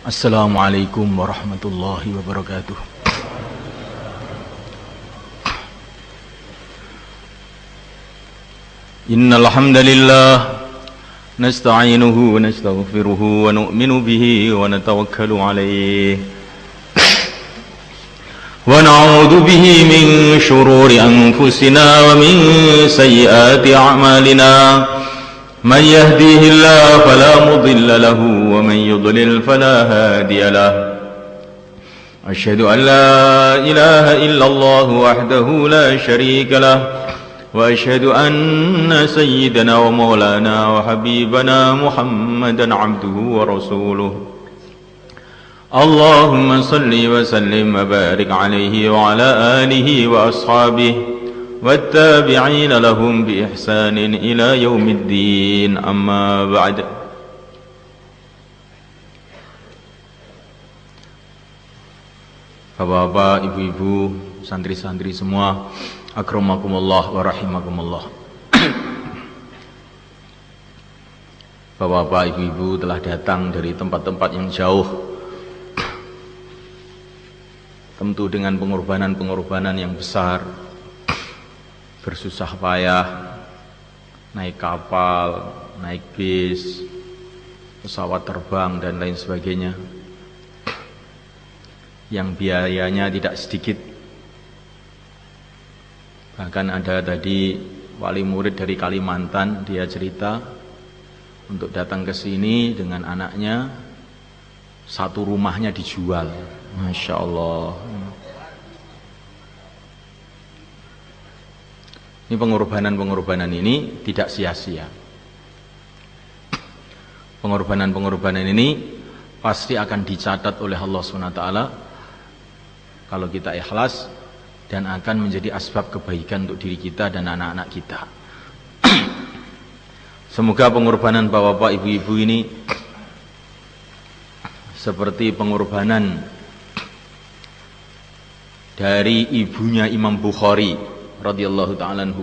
Assalamualaikum warahmatullahi wabarakatuh. Innal hamdalillah nasta'inuhu wa nastaghfiruhu wa nu'minu bihi wa natawakkalu alayhi wa na'udzu bihi min shururi anfusina wa min sayyiati a'malina. من يهديه الله فلا مضل له ومن يضلل فلا هادي له أشهد أن لا إله إلا الله وحده لا شريك له وأشهد أن سيدنا ومولانا وحبيبنا محمدا عبده ورسوله اللهم صل وسلم وبارك عليه وعلى آله وأصحابه والتابعين لهم بإحسان إلى يوم الدين أما بعد. Bapak-bapak, ibu-ibu, santri-santri semua, akramakumullah wa rahimakumullah. Bapak-bapak, ibu-ibu telah datang dari tempat-tempat yang jauh, tentu dengan pengorbanan-pengorbanan yang besar, bersusah payah, naik kapal, naik bis, pesawat terbang dan lain sebagainya, yang biayanya tidak sedikit. Bahkan ada tadi wali murid dari Kalimantan, dia cerita untuk datang ke sini dengan anaknya, satu rumahnya dijual. Masya Allah. Ini pengorbanan-pengorbanan ini tidak sia-sia. Pengorbanan-pengorbanan ini pasti akan dicatat oleh Allah SWT kalau kita ikhlas, dan akan menjadi asbab kebaikan untuk diri kita dan anak-anak kita. Semoga pengorbanan bapak-bapak, ibu-ibu ini seperti pengorbanan dari ibunya Imam Bukhari radhiyallahu ta'ala anhu.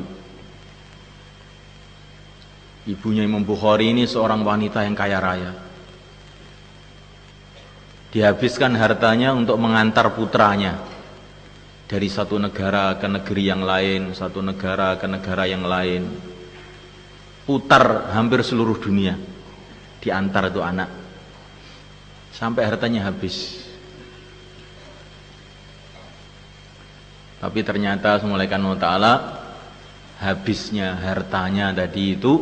Ibunya Imam Bukhari ini seorang wanita yang kaya raya. Dihabiskan hartanya untuk mengantar putranya dari satu negara ke negeri yang lain, satu negara ke negara yang lain. Putar hampir seluruh dunia, diantar itu anak, sampai hartanya habis. Tapi ternyata semulaikan Allah Ta'ala, habisnya hartanya tadi itu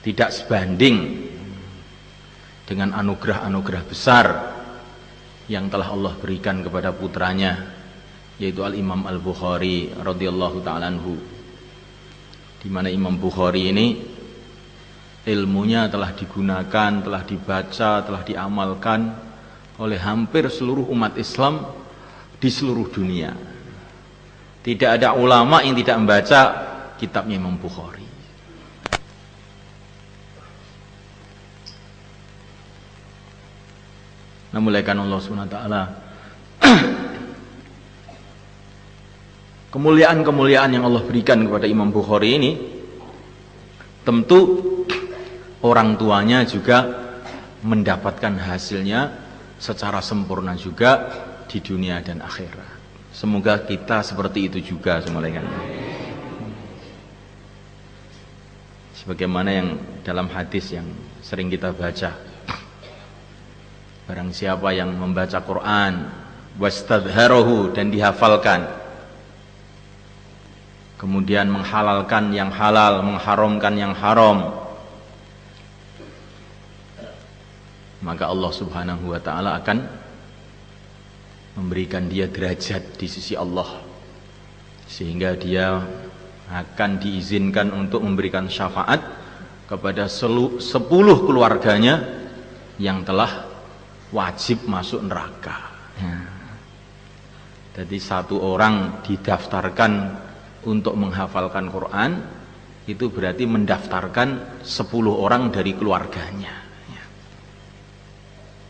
tidak sebanding dengan anugerah-anugerah besar yang telah Allah berikan kepada putranya, yaitu Al-Imam Al-Bukhari radhiyallahu ta'ala anhu. Di mana Imam Bukhari ini ilmunya telah digunakan, telah dibaca, telah diamalkan oleh hampir seluruh umat Islam di seluruh dunia. Tidak ada ulama yang tidak membaca kitabnya Imam Bukhari. Namuliakan Allah SWT, kemuliaan-kemuliaan yang Allah berikan kepada Imam Bukhari ini, tentu orang tuanya juga mendapatkan hasilnya secara sempurna juga di dunia dan akhirat. Semoga kita seperti itu juga semuanya. Sebagaimana yang dalam hadis yang sering kita baca, barang siapa yang membaca Quran wastadharahu, dan dihafalkan, kemudian menghalalkan yang halal, mengharamkan yang haram, maka Allah Subhanahu wa ta'ala akan memberikan dia derajat di sisi Allah, sehingga dia akan diizinkan untuk memberikan syafaat kepada 10 keluarganya yang telah wajib masuk neraka. Jadi satu orang didaftarkan untuk menghafalkan Quran, itu berarti mendaftarkan 10 orang dari keluarganya.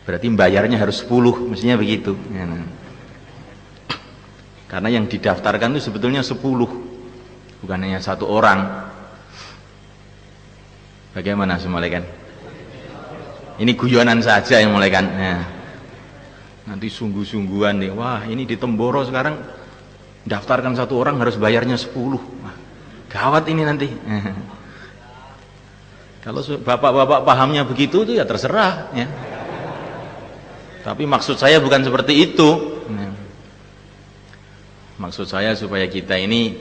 Berarti bayarnya harus 10, mestinya begitu. Karena yang didaftarkan itu sebetulnya 10, bukan hanya satu orang. Bagaimana semua kan? Ini guyonan saja yang mulai kan. Nah, nanti sungguh-sungguhan nih. Wah, ini di Temboro sekarang daftarkan satu orang harus bayarnya 10. Wah, gawat ini nanti. Kalau bapak-bapak pahamnya begitu tuh ya terserah ya. Tapi maksud saya bukan seperti itu. Maksud saya supaya kita ini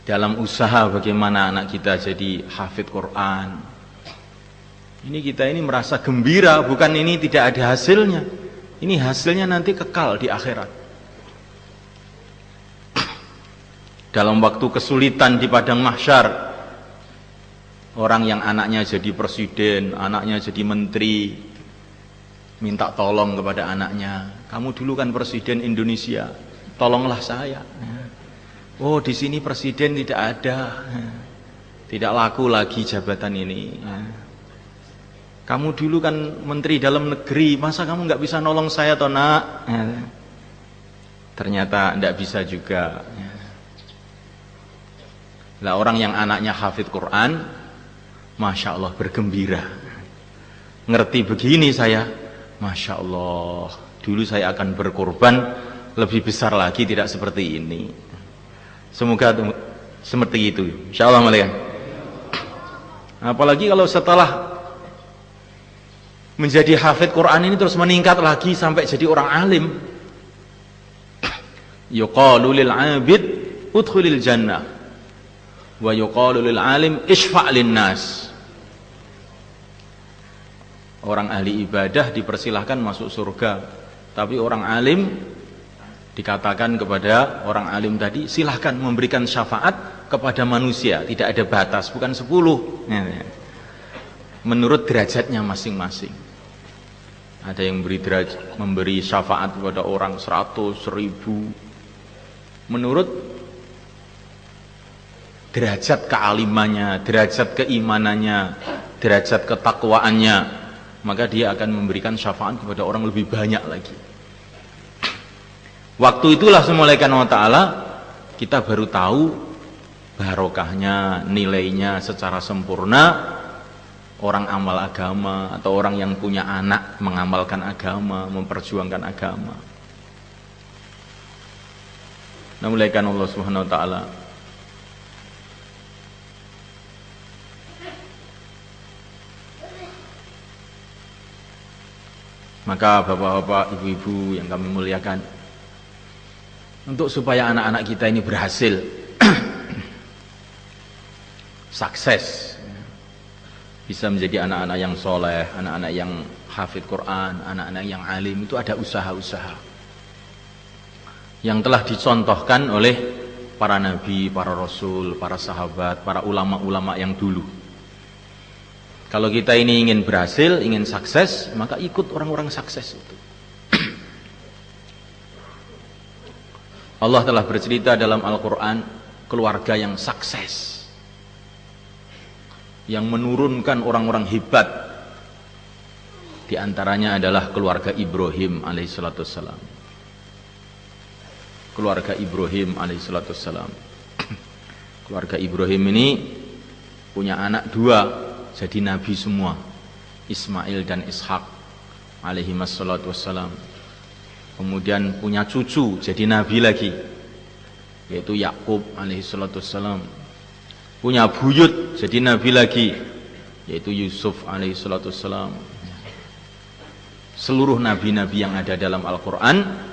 dalam usaha bagaimana anak kita jadi hafid Quran. Ini kita ini merasa gembira, bukan ini tidak ada hasilnya. Ini hasilnya nanti kekal di akhirat. Dalam waktu kesulitan di padang mahsyar, orang yang anaknya jadi presiden, anaknya jadi menteri, minta tolong kepada anaknya, kamu dulu kan presiden Indonesia, tolonglah saya. Oh, di sini presiden tidak ada, tidak laku lagi jabatan ini. Kamu dulu kan menteri dalam negeri, masa kamu nggak bisa nolong saya toh nak? Ternyata tidak bisa juga. Lah orang yang anaknya hafid Quran, masya Allah bergembira. Ngerti begini saya, masya Allah. Dulu saya akan berkorban lebih besar lagi, tidak seperti ini. Semoga seperti itu, insya Allah mulia. Apalagi kalau setelah menjadi hafid Quran ini terus meningkat lagi sampai jadi orang alim. Yuqalu lil 'abid udkhulil jannah wa yuqalu lil 'alim isfa' lin nas. Orang ahli ibadah dipersilahkan masuk surga, tapi orang alim dikatakan kepada orang alim tadi, silahkan memberikan syafaat kepada manusia, tidak ada batas, bukan 10. Menurut derajatnya masing-masing. Ada yang memberi syafaat kepada orang 100, 1000. Menurut derajat kealimannya, derajat keimanannya, derajat ketakwaannya, maka dia akan memberikan syafaat kepada orang lebih banyak lagi. Waktu itulah semulaikan Allah Ta'ala kita baru tahu barokahnya, nilainya secara sempurna orang amal agama atau orang yang punya anak mengamalkan agama, memperjuangkan agama. Namulaikan Allah Subhanahu Wa Ta'ala. Maka bapak-bapak, ibu-ibu yang kami muliakan, untuk supaya anak-anak kita ini berhasil sukses, bisa menjadi anak-anak yang soleh, anak-anak yang hafid Quran, anak-anak yang alim, itu ada usaha-usaha yang telah dicontohkan oleh para nabi, para rasul, para sahabat, para ulama-ulama yang dulu. Kalau kita ini ingin berhasil, ingin sukses, maka ikut orang-orang sukses itu. Allah telah bercerita dalam Al-Quran keluarga yang sukses, yang menurunkan orang-orang hebat. Di antaranya adalah keluarga Ibrahim alaihissalam. Keluarga Ibrahim alaihissalam. Keluarga Ibrahim ini punya anak 2, jadi nabi semua, Ismail dan Ishak alaihissalam. Kemudian punya cucu jadi nabi lagi, yaitu Yakub alaihissalam. Punya buyut jadi nabi lagi, yaitu Yusuf alaihissalam. Seluruh nabi-nabi yang ada dalam Al-Quran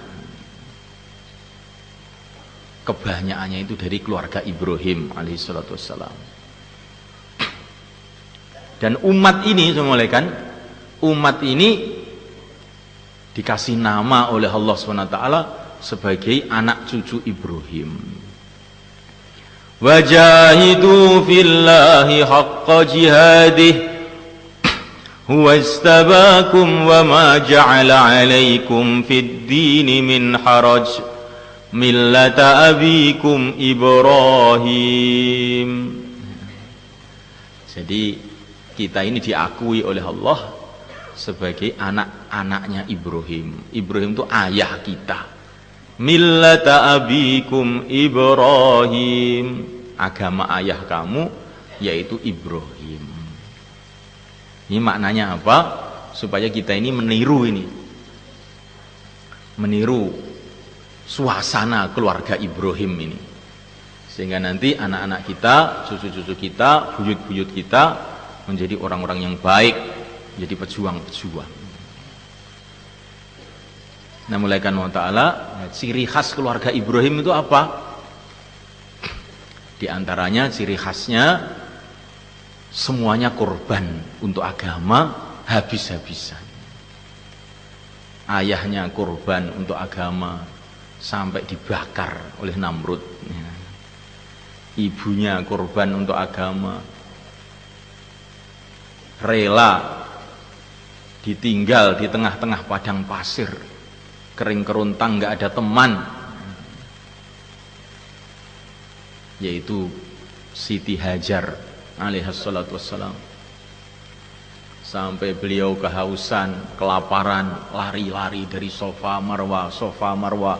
kebanyakannya itu dari keluarga Ibrahim alaihissalam. Dan umat ini, semulaikan, umat ini dikasih nama oleh Allah SWT sebagai anak cucu Ibrahim. Wajahidu fillahi haqqa jihadih huwa istabakum wa ma ja'ala alaikum fid dini min haraj millata abikum Ibrahim. Jadi kita ini diakui oleh Allah sebagai anak-anaknya Ibrahim. Ibrahim itu ayah kita. Millata abikum Ibrahim, agama ayah kamu yaitu Ibrahim. Ini maknanya apa? Supaya kita ini meniru suasana keluarga Ibrahim ini, sehingga nanti anak-anak kita, cucu-cucu kita, buyut-buyut kita menjadi orang-orang yang baik, menjadi pejuang-pejuang. Nah, mulai kan Allah Ta'ala, ciri khas keluarga Ibrahim itu apa? Di antaranya ciri khasnya semuanya korban untuk agama habis-habisan. Ayahnya korban untuk agama sampai dibakar oleh Namrud. Ibunya korban untuk agama, rela ditinggal di tengah-tengah padang pasir, kering kerontang, nggak ada teman, yaitu Siti Hajar alaihissalatu wassalam. Sampai beliau kehausan, kelaparan, lari-lari dari Safa Marwa.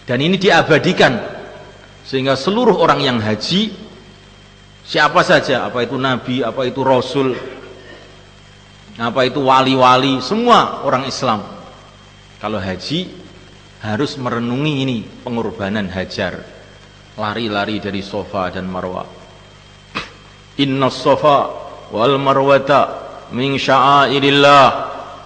Dan ini diabadikan sehingga seluruh orang yang haji, siapa saja, apa itu nabi, apa itu rasul, apa itu wali-wali, semua orang Islam kalau haji harus merenungi ini pengorbanan Hajar, lari-lari dari Safa dan Marwa. Inna Safa wal Marwata min sya'airillah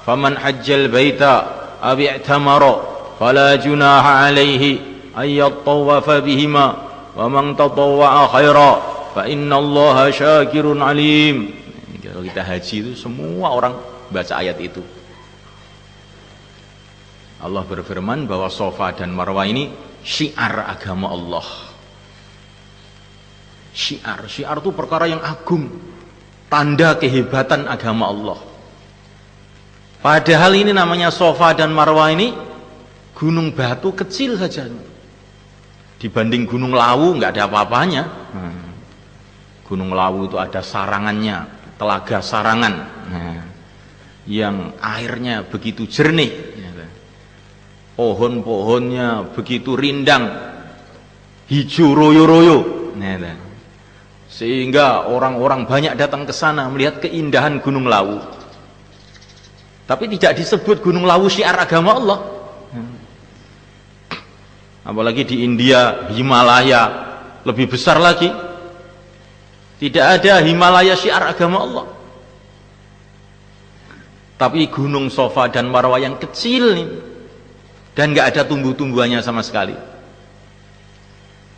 faman hajjal baita aw i'tamara fala junaha alaihi ay yattawafa bihima wa man tatawwa'a khaira fa innallaha syakirun alim. Kalau kita haji itu semua orang baca ayat itu. Allah berfirman bahwa Safa dan Marwah ini syiar agama Allah. Syiar itu perkara yang agung, tanda kehebatan agama Allah. Padahal ini namanya Safa dan Marwah ini gunung batu kecil saja, dibanding Gunung Lawu nggak ada apa-apanya. Gunung Lawu itu ada sarangannya, telaga Sarangan, yang airnya begitu jernih, pohon-pohonnya begitu rindang, hijau royo-royo, sehingga orang-orang banyak datang ke sana melihat keindahan Gunung Lawu. Tapi tidak disebut Gunung Lawu syiar agama Allah. Apalagi di India, Himalaya lebih besar lagi, tidak ada Himalaya syiar agama Allah. Tapi Gunung Safa dan Marwah yang kecil nih, dan nggak ada tumbuh-tumbuhannya sama sekali,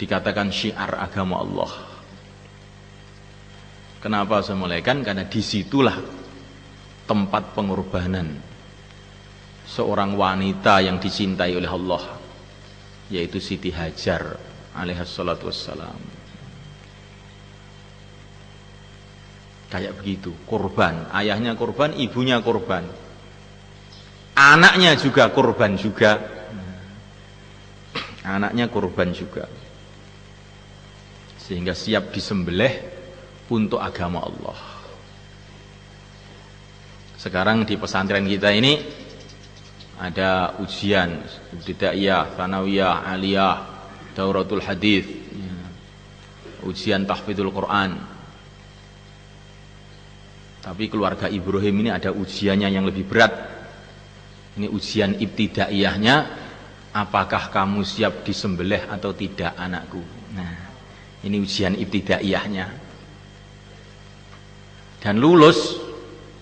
dikatakan syiar agama Allah. Kenapa saya mulaikan? Karena disitulah tempat pengorbanan seorang wanita yang dicintai oleh Allah, yaitu Siti Hajar alaihissalatu wassalam. Kayak begitu, korban, ayahnya korban, ibunya korban, anaknya juga korban juga, anaknya korban juga, sehingga siap disembelih untuk agama Allah. Sekarang di pesantren kita ini ada ujian ibtidaiyah, tsanawiyah, aliyah, dauratul hadis, ujian tahfidzul Quran. Tapi keluarga Ibrahim ini ada ujiannya yang lebih berat. Ini ujian ibtidaiyahnya, apakah kamu siap disembelih atau tidak anakku. Nah, ini ujian ibtidaiyahnya. Dan lulus,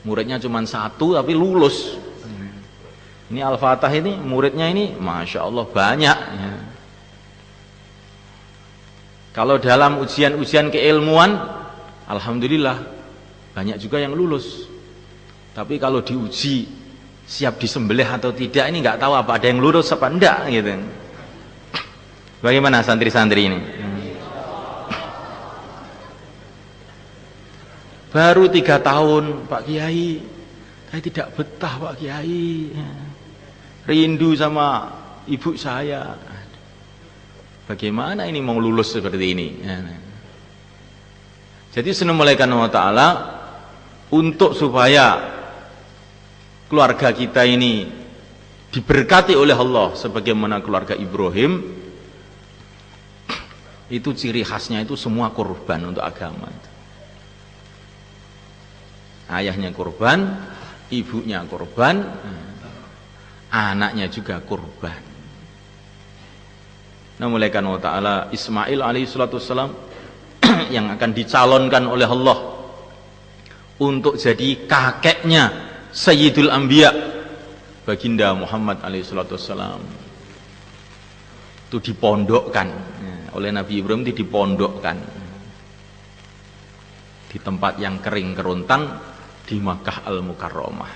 muridnya cuma satu tapi lulus. Ini Al-Fatah ini muridnya ini Masya Allah banyak ya. Kalau dalam ujian-ujian keilmuan, alhamdulillah banyak juga yang lulus. Tapi kalau diuji siap disembelih atau tidak, ini nggak tahu apa ada yang lulus apa enggak gitu. Bagaimana santri-santri ini? Baru 3 tahun Pak Kiai, saya tidak betah Pak Kiai, rindu sama ibu saya. Bagaimana ini mau lulus seperti ini? Jadi senulaikan Allah Ta'ala untuk supaya keluarga kita ini diberkati oleh Allah sebagaimana keluarga Ibrahim, Itu ciri khasnya itu semua korban untuk agama. Ayahnya korban, ibunya korban, anaknya juga korban. Nah, mulai karena Allah Ta'ala Ismail alaihissalam yang akan dicalonkan oleh Allah untuk jadi kakeknya Sayyidul Anbiya, baginda Muhammad alaihissalam, itu dipondokkan oleh Nabi Ibrahim, itu dipondokkan di tempat yang kering kerontang di Makkah Al-Mukarramah.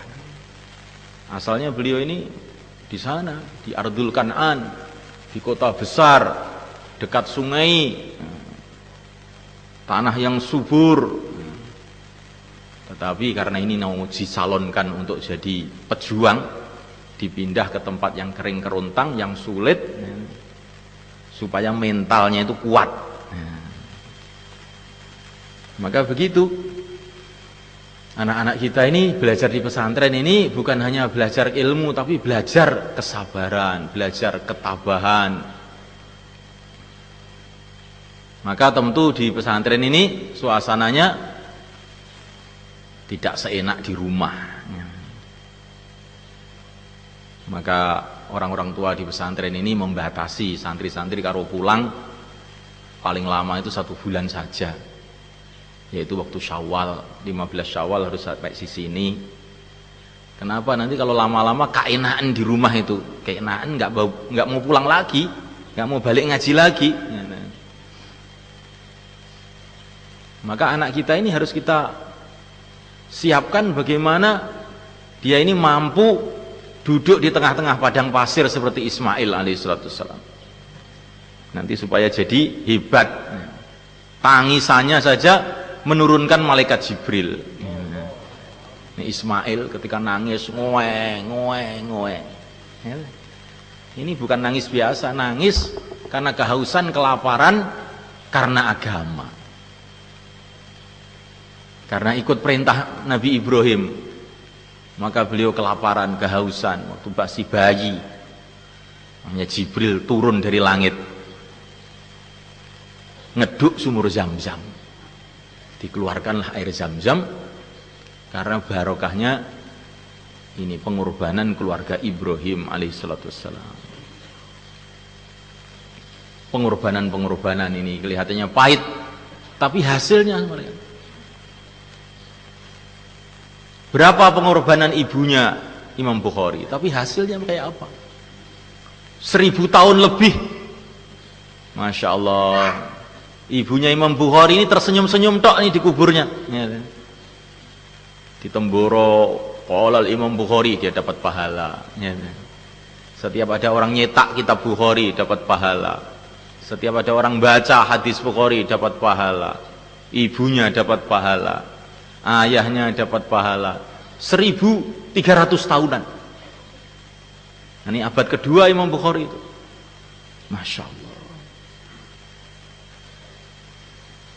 Asalnya beliau ini di sana, di Ardul Kan'an, di kota besar dekat sungai, tanah yang subur. Tetapi karena ini mau dicalonkan untuk jadi pejuang, dipindah ke tempat yang kering kerontang, yang sulit, supaya mentalnya itu kuat. Maka begitu, anak-anak kita ini belajar di pesantren ini bukan hanya belajar ilmu, tapi belajar kesabaran, belajar ketabahan. Maka tentu di pesantren ini suasananya tidak seenak di rumah. Maka orang-orang tua di pesantren ini membatasi santri-santri kalau pulang paling lama itu 1 bulan saja, yaitu waktu Syawal, 15 Syawal harus sampai sini. Kenapa? Nanti kalau lama-lama kaenaan di rumah itu, kaenaan nggak mau pulang lagi, nggak mau balik ngaji lagi. Maka anak kita ini harus kita siapkan bagaimana dia ini mampu duduk di tengah-tengah padang pasir seperti Ismail alaihissalam. Nanti supaya jadi hebat, tangisannya saja menurunkan malaikat Jibril. Ini Ismail ketika nangis ngoe. Ini bukan nangis biasa, nangis karena kehausan, kelaparan, karena agama. Karena ikut perintah Nabi Ibrahim, maka beliau kelaparan, kehausan waktu masih bayi. Namanya Jibril turun dari langit, ngeduk sumur Zam-Zam, dikeluarkanlah air Zam-Zam. Karena barokahnya ini pengorbanan keluarga Ibrahim alaihissalam. Pengorbanan ini kelihatannya pahit, tapi hasilnya berapa pengorbanan ibunya Imam Bukhari, tapi hasilnya kayak apa? 1000 tahun lebih. Masya Allah, ibunya Imam Bukhari ini tersenyum-senyum tok nih di kuburnya. Di Temboro, qolal Imam Bukhari, dia dapat pahala. Setiap ada orang nyetak kitab Bukhari dapat pahala. Setiap ada orang baca hadis Bukhari dapat pahala. Ibunya dapat pahala, ayahnya dapat pahala. 1300 tahunan. Ini abad kedua Imam Bukhari itu. Masya Allah.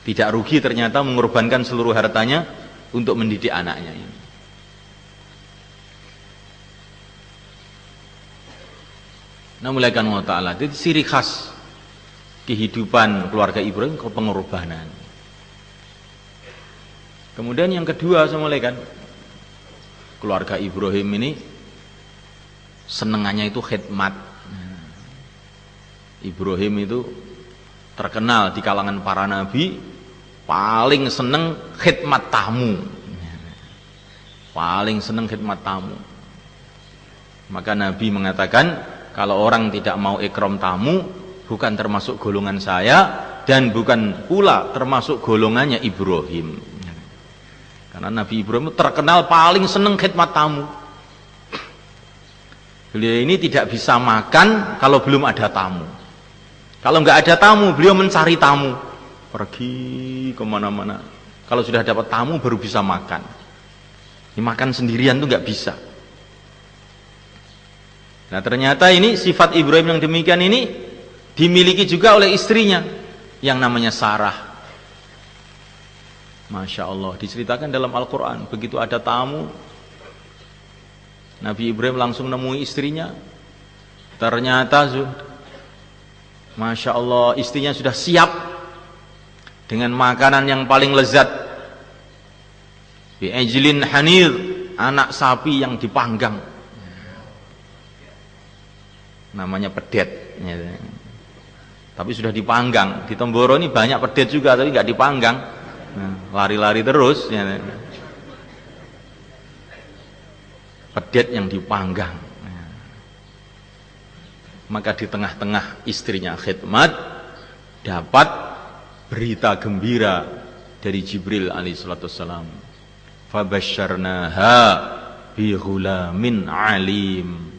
Tidak rugi ternyata mengorbankan seluruh hartanya untuk mendidik anaknya ini. Nah, mulai kan Allah Ta'ala, itu ciri khas kehidupan keluarga Ibrahim, pengorbanan. Kemudian yang kedua, saya mulai kan, keluarga Ibrahim ini senengannya itu khidmat. Ibrahim itu terkenal di kalangan para nabi paling seneng khidmat tamu. Paling seneng khidmat tamu. Maka Nabi mengatakan, kalau orang tidak mau ikram tamu, bukan termasuk golongan saya, dan bukan pula termasuk golongannya Ibrahim. Karena Nabi Ibrahim terkenal paling seneng khidmat tamu. Beliau ini tidak bisa makan kalau belum ada tamu. Kalau nggak ada tamu, beliau mencari tamu, pergi kemana-mana. Kalau sudah dapat tamu baru bisa makan. Ini makan sendirian tuh nggak bisa. Nah, ternyata ini sifat Ibrahim yang demikian ini dimiliki juga oleh istrinya yang namanya Sarah. Masya Allah, diceritakan dalam Al-Quran, begitu ada tamu, Nabi Ibrahim langsung nemui istrinya. Ternyata Masya Allah, istrinya sudah siap dengan makanan yang paling lezat. Bi'ajlin hanir, anak sapi yang dipanggang. Namanya pedet. Tapi sudah dipanggang. Di Temboro ini banyak pedet juga, tapi nggak dipanggang. Lari-lari terus. Pedet yang dipanggang. Maka di tengah-tengah istrinya khidmat, dapat berita gembira dari Jibril alaihissalam. Fabasyarnaha bi ghulamin alim.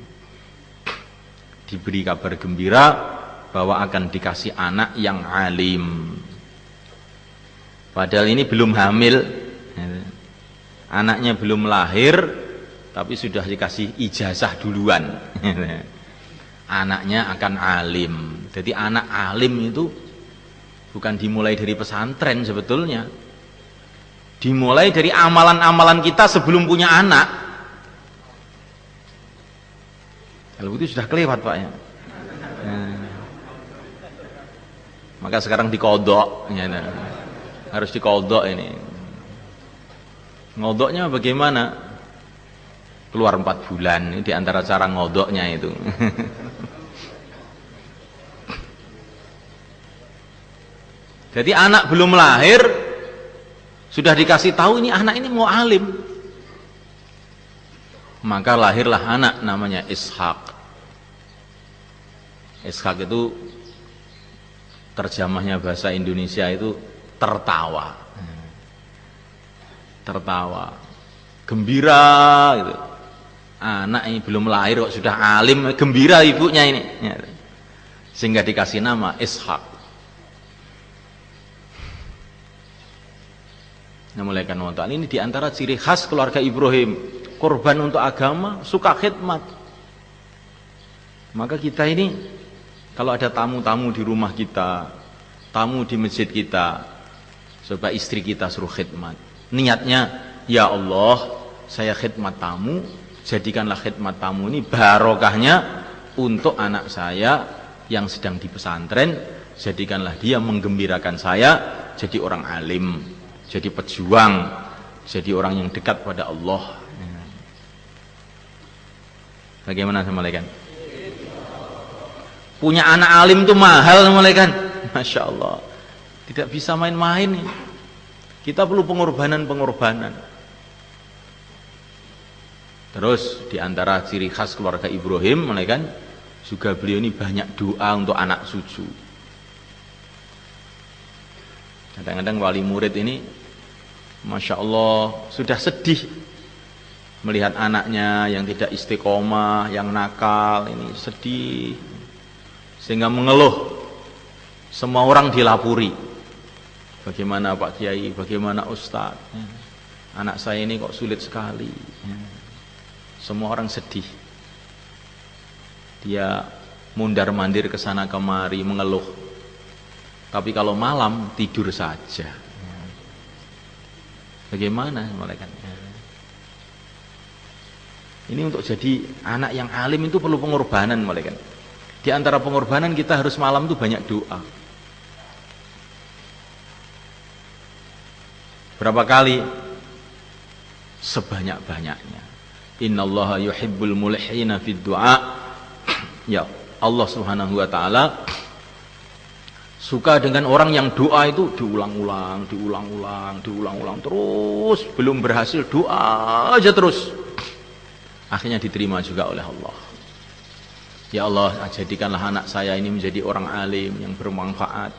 Diberi kabar gembira bahwa akan dikasih anak yang alim. Padahal ini belum hamil, anaknya belum lahir, tapi sudah dikasih ijazah duluan. Anaknya akan alim. Jadi anak alim itu bukan dimulai dari pesantren sebetulnya. Dimulai dari amalan-amalan kita sebelum punya anak. Kalau itu sudah kelewat Pak ya. Maka sekarang dikodok ya, harus dikodok ini. Ngodoknya bagaimana? Keluar 4 bulan, ini diantara cara ngodoknya itu. Jadi anak belum lahir sudah dikasih tahu ini anak ini mau alim. Maka lahirlah anak namanya Ishak. Ishak itu terjemahnya bahasa Indonesia itu tertawa. Tertawa. Gembira gitu. Anak ini belum lahir kok sudah alim, gembira ibunya ini. Sehingga dikasih nama Ishak. Namanya ini diantara ciri khas keluarga Ibrahim, korban untuk agama, suka khidmat. Maka kita ini kalau ada tamu-tamu di rumah kita, tamu di masjid kita, coba istri kita suruh khidmat. Niatnya, ya Allah, saya khidmat tamu, jadikanlah khidmat tamu ini barokahnya untuk anak saya yang sedang di pesantren, jadikanlah dia menggembirakan saya jadi orang alim, jadi pejuang, jadi orang yang dekat pada Allah. Bagaimana malaikat? Punya anak alim itu mahal malaikat. Masya Allah, tidak bisa main-main. Kita perlu pengorbanan-pengorbanan. Terus diantara ciri khas keluarga Ibrahim malaikat juga beliau ini banyak doa untuk anak cucu. Kadang-kadang wali murid ini Masya Allah sudah sedih melihat anaknya yang tidak istiqomah, yang nakal, ini sedih sehingga mengeluh. Semua orang dilapuri, bagaimana Pak Kiai, bagaimana Ustadz, anak saya ini kok sulit sekali. Semua orang sedih, dia mundar mandir ke sana kemari mengeluh. Tapi kalau malam tidur saja. Bagaimana malaikat? Ini untuk jadi anak yang alim itu perlu pengorbanan malaikat. Di antara pengorbanan kita harus malam itu banyak doa. Berapa kali? Sebanyak-banyaknya. Innallaha yuhibbul mulhina fid du'a. Ya, Allah Subhanahu wa taala suka dengan orang yang doa itu diulang-ulang terus, belum berhasil doa aja terus, akhirnya diterima juga oleh Allah. Ya Allah, jadikanlah anak saya ini menjadi orang alim yang bermanfaat,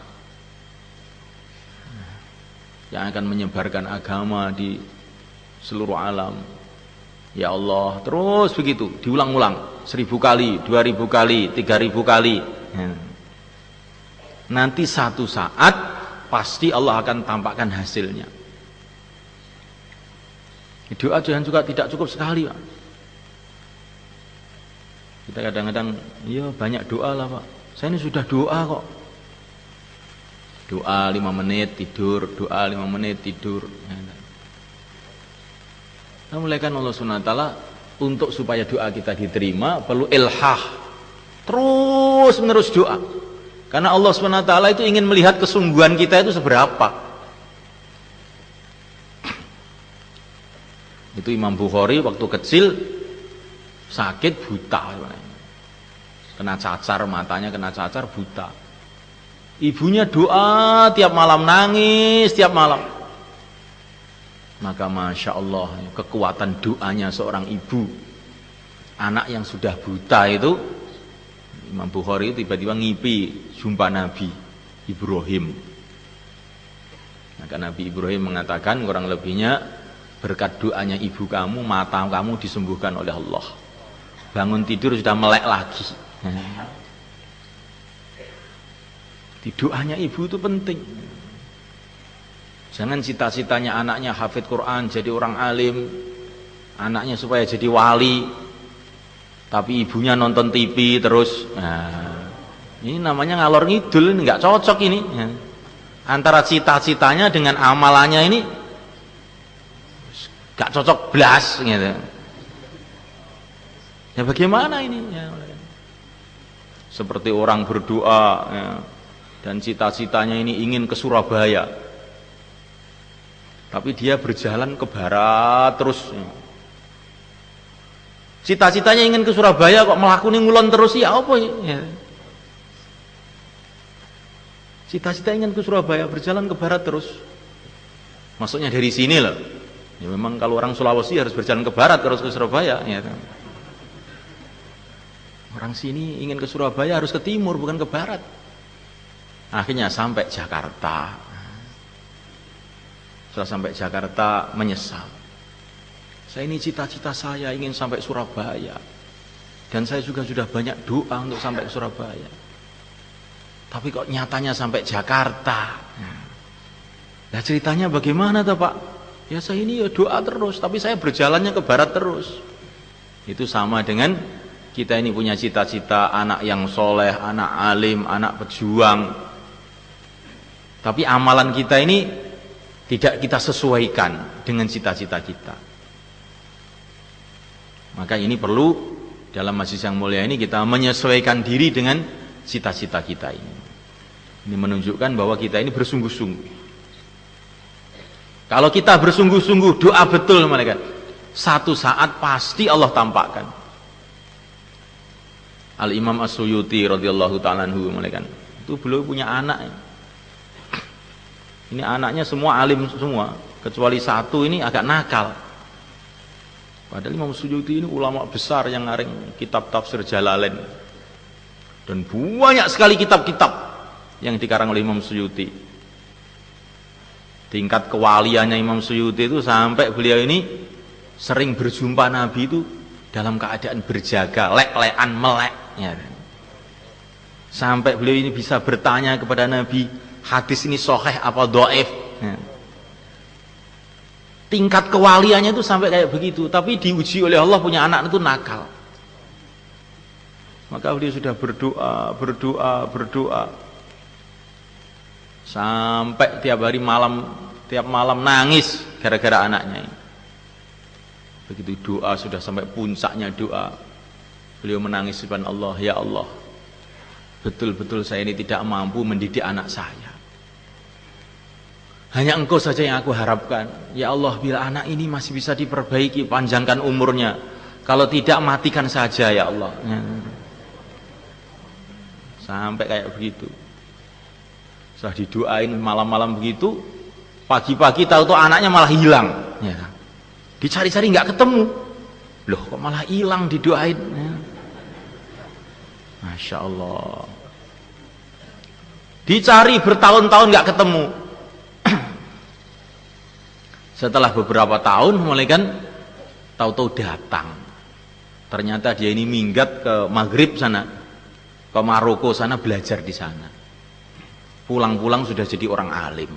yang akan menyebarkan agama di seluruh alam. Ya Allah, terus begitu diulang-ulang 1000 kali, 2000 kali, 3000 kali. Nanti satu saat pasti Allah akan tampakkan hasilnya. Doa jangan juga tidak cukup sekali Pak. Kita kadang-kadang ya banyak doa lah Pak, saya ini sudah doa kok. Doa 5 menit tidur, doa 5 menit tidur. Nah, mulaikan Allah SWT untuk supaya doa kita diterima perlu ilhah, terus menerus doa. Karena Allah SWT itu ingin melihat kesungguhan kita itu seberapa. Itu Imam Bukhari waktu kecil sakit buta, kena cacar, matanya kena cacar, buta. Ibunya doa tiap malam, nangis tiap malam. Maka Masya Allah, kekuatan doanya seorang ibu, anak yang sudah buta itu. Imam Bukhari tiba-tiba ngipi jumpa Nabi Ibrahim. Maka Nabi Ibrahim mengatakan kurang lebihnya, berkat doanya ibu kamu, mata kamu disembuhkan oleh Allah. Bangun tidur sudah melek lagi. Di doanya ibu itu penting. Jangan cita-citanya anaknya hafid Quran, jadi orang alim, anaknya supaya jadi wali, tapi ibunya nonton TV terus. Nah, ini namanya ngalor ngidul, ini nggak cocok ini. Antara cita-citanya dengan amalannya ini gak cocok blas gitu. Ya bagaimana ini ya. Seperti orang berdoa ya, dan cita-citanya ini ingin ke Surabaya, tapi dia berjalan ke barat terus ya. Cita-citanya ingin ke Surabaya kok melakuni ngulon terus, ya apa ya. Cita-cita ingin ke Surabaya, berjalan ke barat terus. Maksudnya dari sini loh. Ya memang kalau orang Sulawesi harus berjalan ke barat harus ke Surabaya ya. Orang sini ingin ke Surabaya harus ke timur bukan ke barat. Akhirnya sampai Jakarta. Setelah sampai Jakarta menyesal. Saya ini cita-cita saya ingin sampai Surabaya. Dan saya juga sudah banyak doa untuk sampai ke Surabaya. Tapi kok nyatanya sampai Jakarta. Nah ceritanya bagaimana tuh Pak? Ya saya ini ya doa terus, tapi saya berjalannya ke barat terus. Itu sama dengan kita ini punya cita-cita anak yang soleh, anak alim, anak pejuang. Tapi amalan kita ini tidak kita sesuaikan dengan cita-cita kita. Maka ini perlu dalam majelis yang mulia ini kita menyesuaikan diri dengan cita-cita kita ini. Ini menunjukkan bahwa kita ini bersungguh-sungguh. Kalau kita bersungguh-sungguh doa betul malaikat, satu saat pasti Allah tampakkan. Al-Imam As-Suyuti radhiyallahu ta'ala anhu malaikat, itu beliau punya anak. Ini anaknya semua alim semua, kecuali satu ini agak nakal. Padahal Imam As-Suyuti ini ulama besar yang ngarang kitab tafsir Jalalain. Dan banyak sekali kitab-kitab yang dikarang oleh Imam Suyuti. Tingkat kewaliannya Imam Suyuti itu sampai beliau ini sering berjumpa Nabi itu dalam keadaan berjaga, lek-lekan, melek ya. Sampai beliau ini bisa bertanya kepada Nabi, hadis ini sahih apa dhaif ya. Tingkat kewaliannya itu sampai kayak begitu, tapi diuji oleh Allah punya anak itu nakal. Maka beliau sudah berdoa sampai tiap malam nangis gara-gara anaknya ini. Begitu doa sudah sampai puncaknya doa, beliau menangis kepada Allah, ya Allah, betul-betul saya ini tidak mampu mendidik anak saya. Hanya Engkau saja yang aku harapkan. Ya Allah, bila anak ini masih bisa diperbaiki, panjangkan umurnya. Kalau tidak, matikan saja ya Allah. Sampai kayak begitu. Setelah didoain malam-malam begitu, pagi-pagi tahu-tahu anaknya malah hilang ya. Dicari-cari nggak ketemu. Loh kok malah hilang didoain ya. Masya Allah. Dicari bertahun-tahun nggak ketemu. Setelah beberapa tahun mulai kan tahu-tahu datang. Ternyata dia ini minggat ke Maghrib sana, ke Maroko sana, belajar di sana. Pulang-pulang sudah jadi orang alim.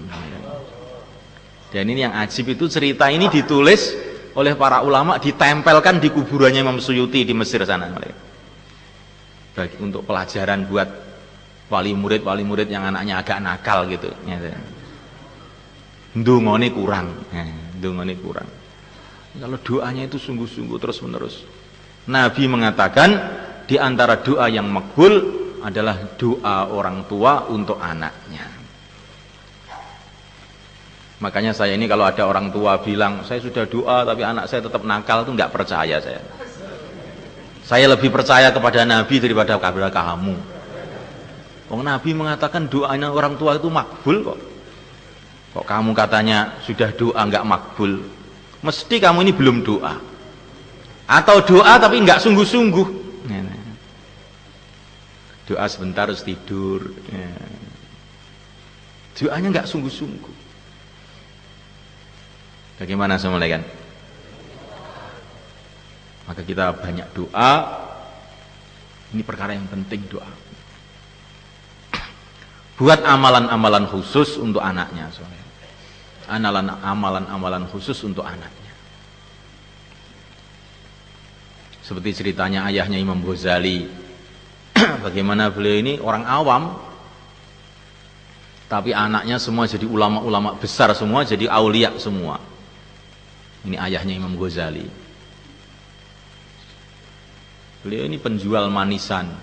Dan ini yang ajib itu, cerita ini ditulis oleh para ulama, ditempelkan di kuburannya Imam Suyuti di Mesir sana. Untuk pelajaran buat wali murid yang anaknya agak nakal gitu. Ndungone kurang. Kalau doanya itu sungguh-sungguh terus-menerus. Nabi mengatakan di antara doa yang makbul adalah doa orang tua untuk anaknya. Makanya saya ini kalau ada orang tua bilang saya sudah doa tapi anak saya tetap nakal, itu nggak percaya saya. Saya lebih percaya kepada Nabi daripada kepada kamu. Wong Nabi mengatakan doanya orang tua itu makbul kok. Kok kamu katanya sudah doa nggak makbul? Mesti kamu ini belum doa. Atau doa tapi nggak sungguh-sungguh. Doa sebentar harus tidur. Doanya nggak sungguh-sungguh. Bagaimana semuanya kan? Maka kita banyak doa. Ini perkara yang penting, doa. Buat amalan-amalan khusus untuk anaknya. Amalan-amalan khusus untuk anaknya. Seperti ceritanya ayahnya Imam Ghazali. Bagaimana beliau ini orang awam, tapi anaknya semua jadi ulama-ulama besar semua, jadi aulia semua. Ini ayahnya Imam Ghazali. Beliau ini penjual manisan.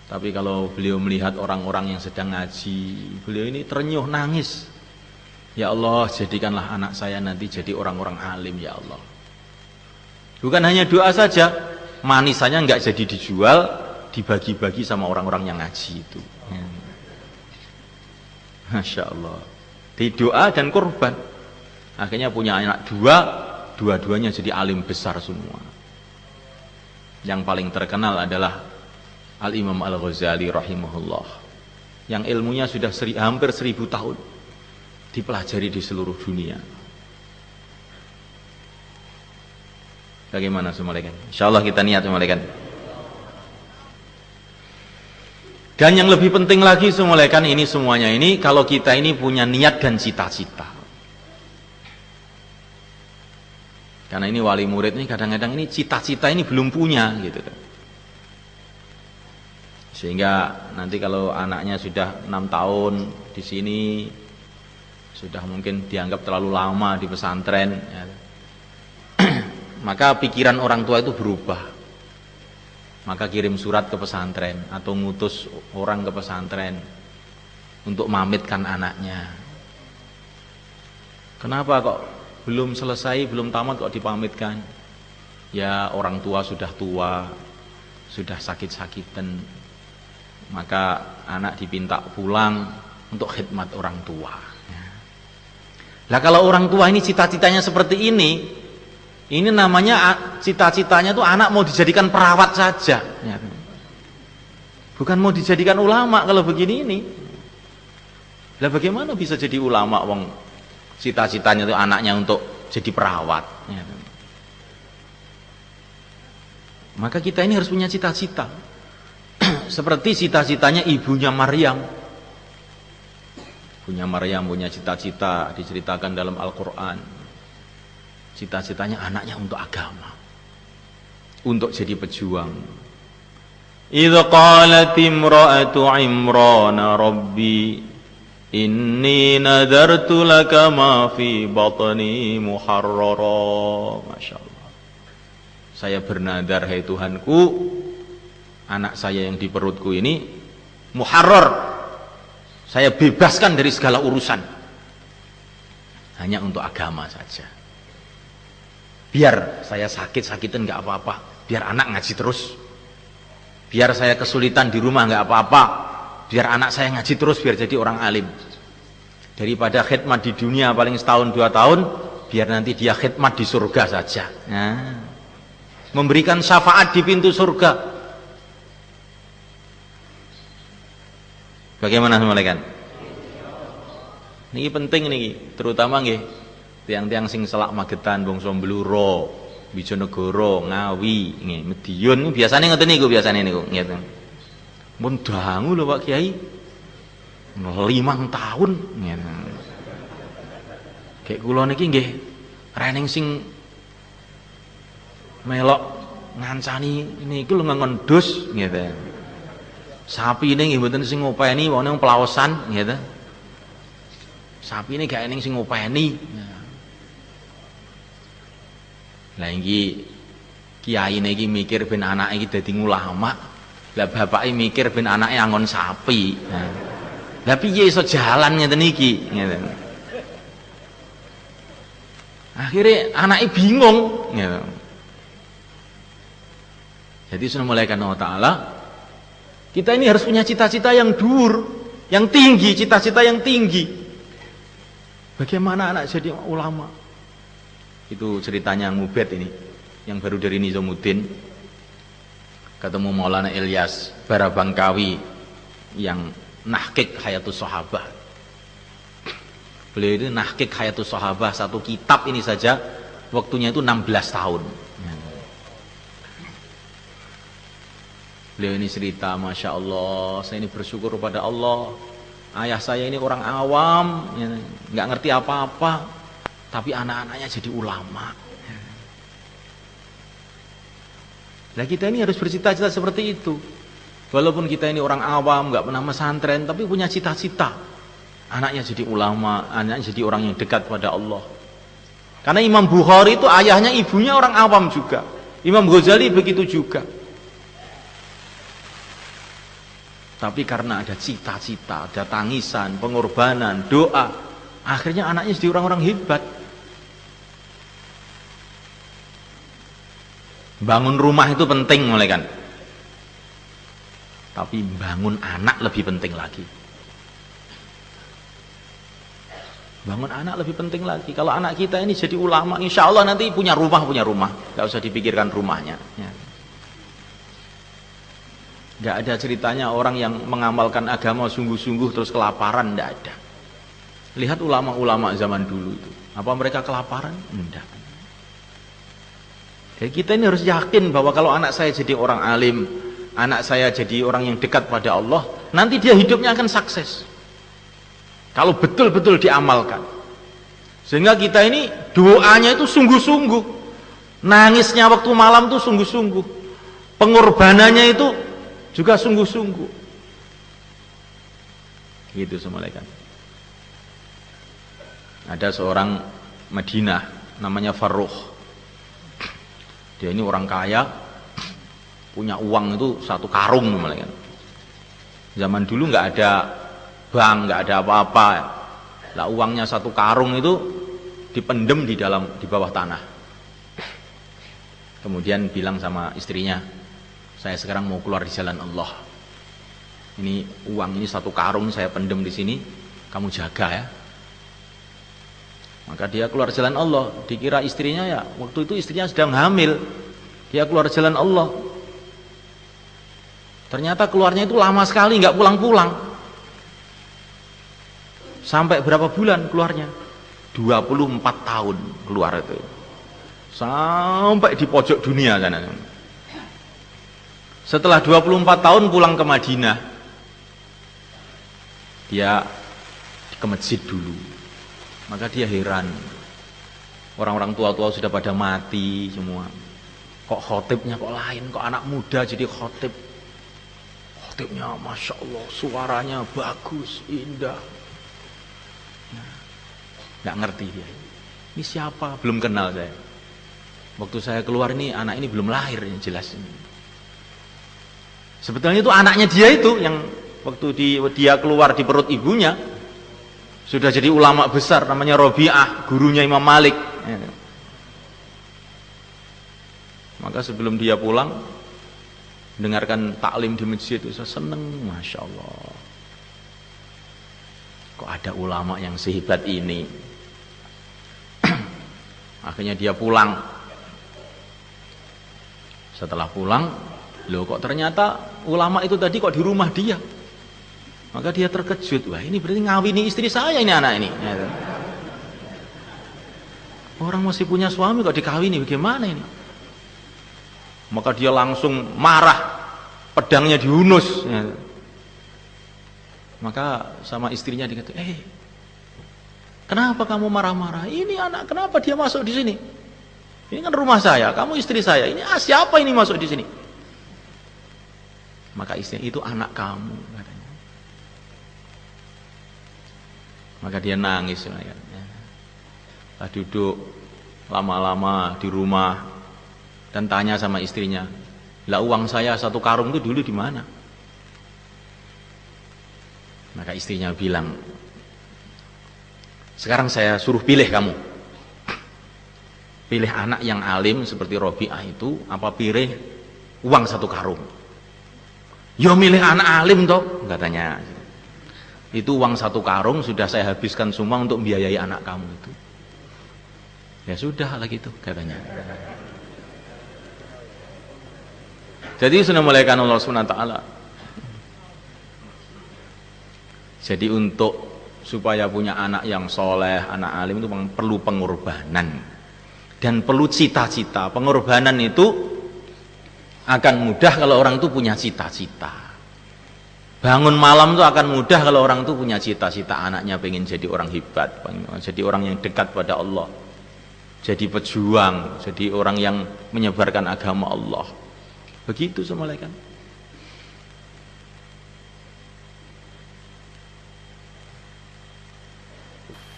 Tapi kalau beliau melihat orang-orang yang sedang ngaji, beliau ini terenyuh nangis. Ya Allah, jadikanlah anak saya nanti jadi orang-orang alim, ya Allah. Bukan hanya doa saja, manisannya nggak jadi dijual, dibagi-bagi sama orang-orang yang ngaji itu. Masya Allah. Di doa dan korban. Akhirnya punya anak dua-duanya jadi alim besar semua. Yang paling terkenal adalah Al-Imam Al-Ghazali rahimahullah, yang ilmunya sudah hampir 1000 tahun dipelajari di seluruh dunia. Bagaimana semuanya kan? Insyaallah kita niat semuanya kan. Dan yang lebih penting lagi semuanya kan, ini semuanya ini kalau kita ini punya niat dan cita-cita. Karena ini wali murid ini kadang-kadang ini cita-cita ini belum punya gitu kan. Sehingga nanti kalau anaknya sudah 6 tahun di sini, sudah mungkin dianggap terlalu lama di pesantren ya. Maka pikiran orang tua itu berubah. Maka kirim surat ke pesantren atau ngutus orang ke pesantren untuk mamitkan anaknya. Kenapa kok belum selesai, belum tamat kok dipamitkan? Ya orang tua, sudah sakit-sakitan. Maka anak dipinta pulang untuk khidmat orang tua. Lah kalau orang tua ini cita-citanya seperti ini namanya cita-citanya tuh anak mau dijadikan perawat saja. Bukan mau dijadikan ulama kalau begini ini. Lah bagaimana bisa jadi ulama wong cita-citanya tuh anaknya untuk jadi perawat. Maka kita ini harus punya cita-cita. Seperti cita-citanya ibunya Maryam. Ibunya Maryam punya cita-cita diceritakan dalam Al-Quran. Cita-citanya anaknya untuk agama, untuk jadi pejuang. Idza qalat imra'atu Imran rabbi inni nadartu laka ma fi batni muharrara. Masya Allah. Saya bernadar, hai Tuhanku, anak saya yang di perutku ini muharrar, saya bebaskan dari segala urusan, hanya untuk agama saja. Biar saya sakit-sakitan nggak apa-apa, biar anak ngaji terus. Biar saya kesulitan di rumah nggak apa-apa, biar anak saya ngaji terus, biar jadi orang alim. Daripada khidmat di dunia paling setahun 2 tahun, biar nanti dia khidmat di surga saja. Nah, memberikan syafaat di pintu surga. Bagaimana semalekan? Ini penting nih, terutama nggih tiang-tiang sing selak Magetan, Bangsa Bluro, Wijonegoro, Ngawi, nggih, Medion biasane ngoten niku, biasane niku ngeten. Mun dangu lho Pak Kiai. 5 tahun ngeten. Kayak kula niki nggih rening sing melok ngancani niku lho ngendus ngeten. Sapi ini nggih mboten sing ngopeni, wong pelawasan ngeten. Sapi ini gak ening sing ngopeni. Lah iki kiai iki mikir ben anake iki dadi ulama, Lah bapake mikir ben anake angon sapi. Lah piye iso jalan ngeten iki? Ngeten. Akhirnya anaknya bingung. Gitu. Jadi sudah mulai karena Allah Ta'ala, kita ini harus punya cita-cita yang dur, yang tinggi, cita-cita yang tinggi. Bagaimana anak jadi ulama? Itu ceritanya Ngubed ini, yang baru dari Nizamuddin, ketemu Maulana Ilyas Barabangkawi yang nahkik Hayatus Sahabah. Beliau itu nahkik Hayatus Sahabah, satu kitab ini saja waktunya itu 16 tahun. Beliau ini cerita, Masya Allah, saya ini bersyukur kepada Allah. Ayah saya ini orang awam, nggak ngerti apa-apa, tapi anak-anaknya jadi ulama. Nah kita ini harus bercita-cita seperti itu. Walaupun kita ini orang awam, nggak pernah pesantren, tapi punya cita-cita. Anaknya jadi ulama, anaknya jadi orang yang dekat pada Allah. Karena Imam Bukhari itu ayahnya ibunya orang awam juga. Imam Ghazali begitu juga. Tapi karena ada cita-cita, ada tangisan, pengorbanan, doa, akhirnya anaknya jadi orang-orang hebat. Bangun rumah itu penting mulai kan. Tapi bangun anak lebih penting lagi. Bangun anak lebih penting lagi. Kalau anak kita ini jadi ulama, insya Allah nanti punya rumah. Gak usah dipikirkan rumahnya. Ya. Gak ada ceritanya orang yang mengamalkan agama sungguh-sungguh terus kelaparan, gak ada. Lihat ulama-ulama zaman dulu itu. Apa mereka kelaparan? Enggak. Jadi kita ini harus yakin bahwa kalau anak saya jadi orang alim, anak saya jadi orang yang dekat pada Allah, nanti dia hidupnya akan sukses. Kalau betul-betul diamalkan. Sehingga kita ini doanya itu sungguh-sungguh. Nangisnya waktu malam itu sungguh-sungguh. Pengorbanannya itu juga sungguh-sungguh. Gitu semulaikan. Ada seorang Madinah namanya Farrukh. Dia ini orang kaya, punya uang itu 1 karung semulaikan. Zaman dulu nggak ada bank, nggak ada apa-apa. Lah uangnya 1 karung itu dipendem di bawah tanah. Kemudian bilang sama istrinya, saya sekarang mau keluar di jalan Allah. Ini uang ini 1 karung saya pendem di sini, kamu jaga ya. Maka dia keluar jalan Allah. Dikira istrinya ya, waktu itu istrinya sedang hamil. Dia keluar jalan Allah. Ternyata keluarnya itu lama sekali, nggak pulang-pulang. Sampai berapa bulan keluarnya? 24 tahun keluar itu. Sampai di pojok dunia sana. Setelah 24 tahun pulang ke Madinah, dia ke masjid dulu. Maka dia heran, orang-orang tua-tua sudah pada mati semua. Kok khotibnya kok lain, kok anak muda jadi khotib. Khotibnya Masya Allah, suaranya bagus, indah. Nggak ngerti dia. Ini siapa? Belum kenal saya. Waktu saya keluar ini, anak ini belum lahir, yang jelas ini. Sebetulnya itu anaknya dia itu, yang waktu dia keluar di perut ibunya, sudah jadi ulama besar, namanya Robi'ah, gurunya Imam Malik. Maka sebelum dia pulang, mendengarkan taklim di masjid itu, saya seneng, Masya Allah. Kok ada ulama yang sehebat ini? Akhirnya dia pulang. Setelah pulang, loh kok ternyata ulama itu tadi kok di rumah dia. Maka dia terkejut, wah ini berarti ngawini istri saya ini anak ini. Orang masih punya suami kok dikawini, bagaimana ini? Maka dia langsung marah, pedangnya dihunus. Maka sama istrinya dikata, kenapa kamu marah-marah? Ini anak, kenapa dia masuk di sini? Ini kan rumah saya, kamu istri saya. Ini siapa ini masuk di sini? Maka istrinya, itu anak kamu, katanya. Maka dia nangis. Lah duduk lama-lama di rumah dan tanya sama istrinya, Lah uang saya 1 karung itu dulu di mana? Maka istrinya bilang, sekarang saya suruh pilih kamu. Pilih anak yang alim seperti Robi'ah itu, apa pilih uang 1 karung? Ya milih anak alim toh, katanya. Itu uang 1 karung sudah saya habiskan semua untuk membiayai anak kamu itu. Ya sudah lah gitu, katanya. Jadi sudah mulaikan Allah SWT. Jadi untuk supaya punya anak yang soleh, anak alim itu perlu pengorbanan dan perlu cita-cita. Pengorbanan itu akan mudah kalau orang itu punya cita-cita. Bangun malam itu akan mudah kalau orang itu punya cita-cita, anaknya pengen jadi orang hebat, pengen jadi orang yang dekat pada Allah, jadi pejuang, jadi orang yang menyebarkan agama Allah. Begitu semua kan.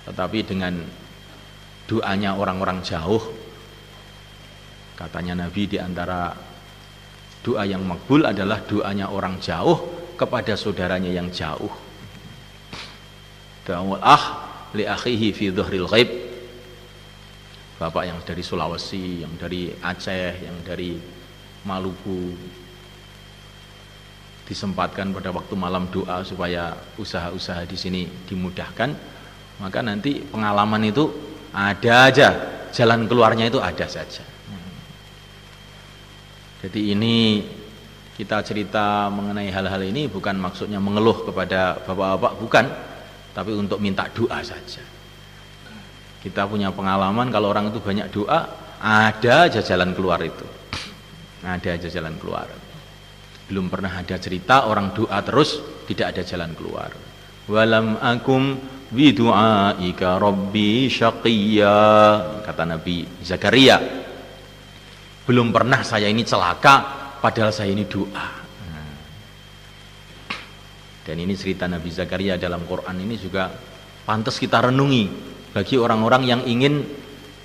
Tetapi dengan doanya orang-orang jauh, katanya Nabi, di antara doa yang makbul adalah doanya orang jauh kepada saudaranya yang jauh. Da'ul li akhihi fi dhuhril ghaib. Bapak yang dari Sulawesi, yang dari Aceh, yang dari Maluku, disempatkan pada waktu malam doa supaya usaha-usaha di sini dimudahkan, maka nanti pengalaman itu ada aja, jalan keluarnya itu ada saja. Jadi ini kita cerita mengenai hal-hal ini bukan maksudnya mengeluh kepada bapak-bapak, bukan, tapi untuk minta doa saja. Kita punya pengalaman kalau orang itu banyak doa, ada aja jalan keluar itu. Ada aja jalan keluar. Belum pernah ada cerita orang doa terus tidak ada jalan keluar. Walam akum bidu'aika rabbi syaqiyya, kata Nabi Zakaria. Belum pernah saya ini celaka padahal saya ini doa. Dan ini cerita Nabi Zakaria dalam Quran ini juga pantas kita renungi bagi orang-orang yang ingin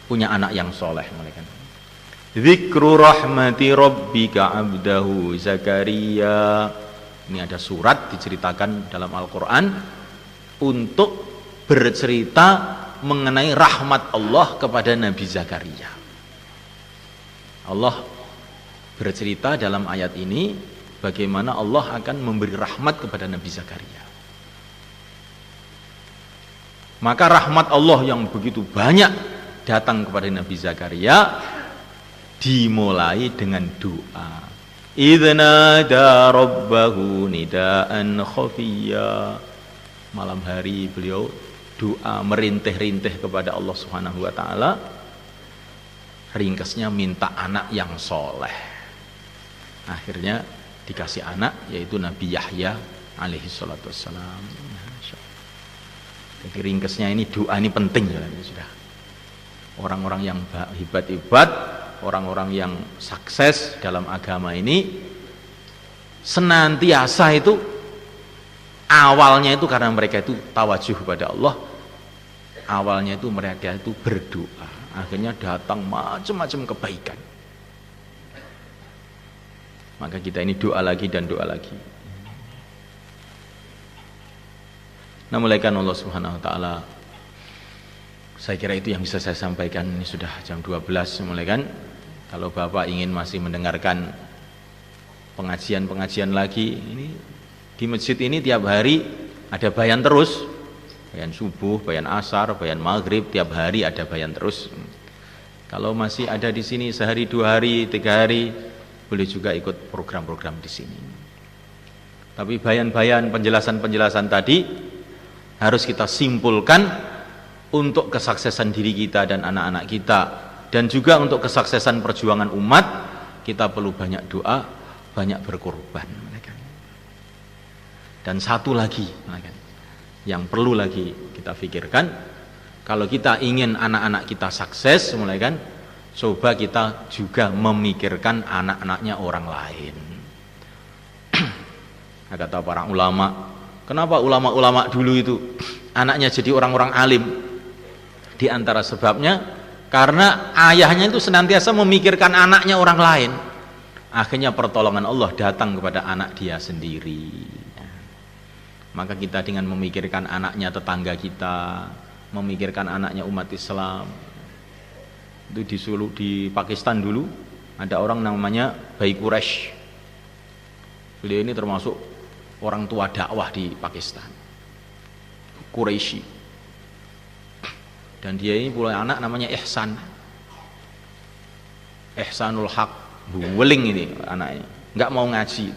punya anak yang soleh. Dzikru rahmati rabbika abdahu Zakaria. Ini ada surat diceritakan dalam Al-Quran untuk bercerita mengenai rahmat Allah kepada Nabi Zakaria. Allah bercerita dalam ayat ini bagaimana Allah akan memberi rahmat kepada Nabi Zakaria. Maka rahmat Allah yang begitu banyak datang kepada Nabi Zakaria dimulai dengan doa. Idznada rabbahu nidaan khafiyya. Malam hari beliau doa merintih-rintih kepada Allah Subhanahu wa taala. Ringkasnya minta anak yang soleh. Akhirnya dikasih anak, yaitu Nabi Yahya alaihi salatu wassalam. Jadi ringkasnya ini doa ini penting sudah. Orang-orang yang hebat-hebat, orang-orang yang sukses dalam agama ini senantiasa itu awalnya itu karena mereka itu tawajuh pada Allah, awalnya itu mereka itu berdoa, akhirnya datang macam-macam kebaikan. Maka kita ini doa lagi dan doa lagi. Nah, mulaikan Allah Subhanahu wa taala. Saya kira itu yang bisa saya sampaikan. Ini sudah jam 12 mulaikan. Kalau Bapak ingin masih mendengarkan pengajian-pengajian lagi, ini di masjid ini tiap hari ada bayan terus. Bayan subuh, bayan asar, bayan maghrib, tiap hari ada bayan terus. Kalau masih ada di sini sehari, 2 hari, 3 hari, boleh juga ikut program-program di sini. Tapi bayan-bayan, penjelasan-penjelasan tadi harus kita simpulkan untuk kesuksesan diri kita dan anak-anak kita, dan juga untuk kesuksesan perjuangan umat. Kita perlu banyak doa, banyak berkorban. Dan satu lagi yang perlu lagi kita pikirkan, kalau kita ingin anak-anak kita sukses, coba kita juga memikirkan anak-anaknya orang lain. Kata para ulama, kenapa ulama-ulama dulu itu anaknya jadi orang-orang alim? Di antara sebabnya karena ayahnya itu senantiasa memikirkan anaknya orang lain. akhirnya pertolongan Allah datang kepada anak dia sendiri. Maka kita dengan memikirkan anaknya tetangga kita, memikirkan anaknya umat Islam. Itu di Pakistan dulu ada orang namanya Bayi Quraisy. Beliau ini termasuk orang tua dakwah di Pakistan, Quraisy. Dan dia ini punya anak namanya Ihsanul Haq, buweling ini anaknya, nggak mau ngaji.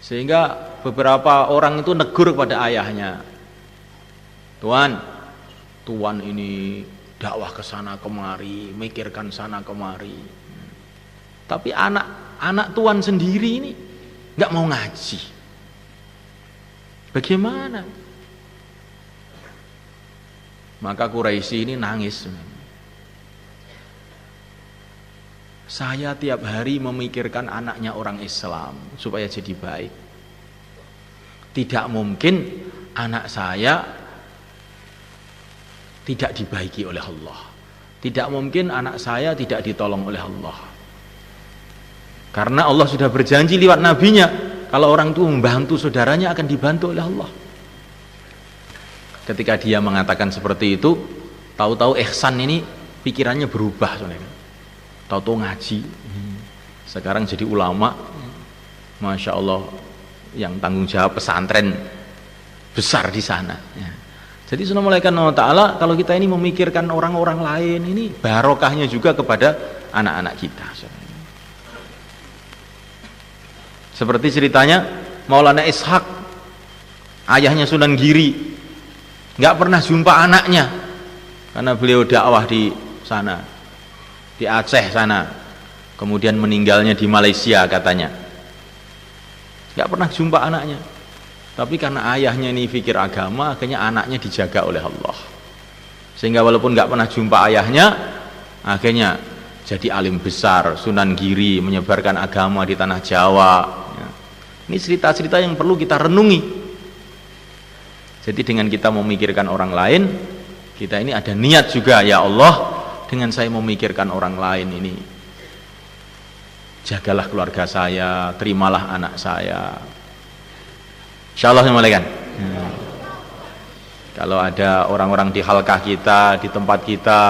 Sehingga beberapa orang itu negur kepada ayahnya, Tuan ini dakwah ke sana kemari, mikirkan sana kemari. Tapi anak Tuan sendiri ini nggak mau ngaji. Bagaimana? Maka Quraisy ini nangis. Saya tiap hari memikirkan anaknya orang Islam supaya jadi baik. Tidak mungkin anak saya tidak dibaiki oleh Allah. Tidak mungkin anak saya tidak ditolong oleh Allah. Karena Allah sudah berjanji lewat nabinya, kalau orang itu membantu saudaranya akan dibantu oleh Allah. Ketika dia mengatakan seperti itu, tahu-tahu Ihsan ini pikirannya berubah, saudara. Tahu-tahu ngaji, sekarang jadi ulama, masya Allah, yang tanggung jawab pesantren besar di sana. Jadi Subhanallah Ta'ala, kalau kita ini memikirkan orang-orang lain, ini barokahnya juga kepada anak-anak kita. Seperti ceritanya Maulana Ishaq, ayahnya Sunan Giri, nggak pernah jumpa anaknya karena beliau dakwah di sana, di Aceh sana, kemudian meninggalnya di Malaysia katanya. Nggak pernah jumpa anaknya, tapi karena ayahnya ini fikir agama, akhirnya anaknya dijaga oleh Allah, sehingga walaupun nggak pernah jumpa ayahnya, akhirnya jadi alim besar, Sunan Giri, menyebarkan agama di tanah Jawa. Ini cerita-cerita yang perlu kita renungi. Jadi dengan kita memikirkan orang lain, kita ini ada niat juga, ya Allah, dengan saya memikirkan orang lain ini, jagalah keluarga saya, terimalah anak saya. Insyaallah semuanya. Kalau ada orang-orang di halkah kita, di tempat kita,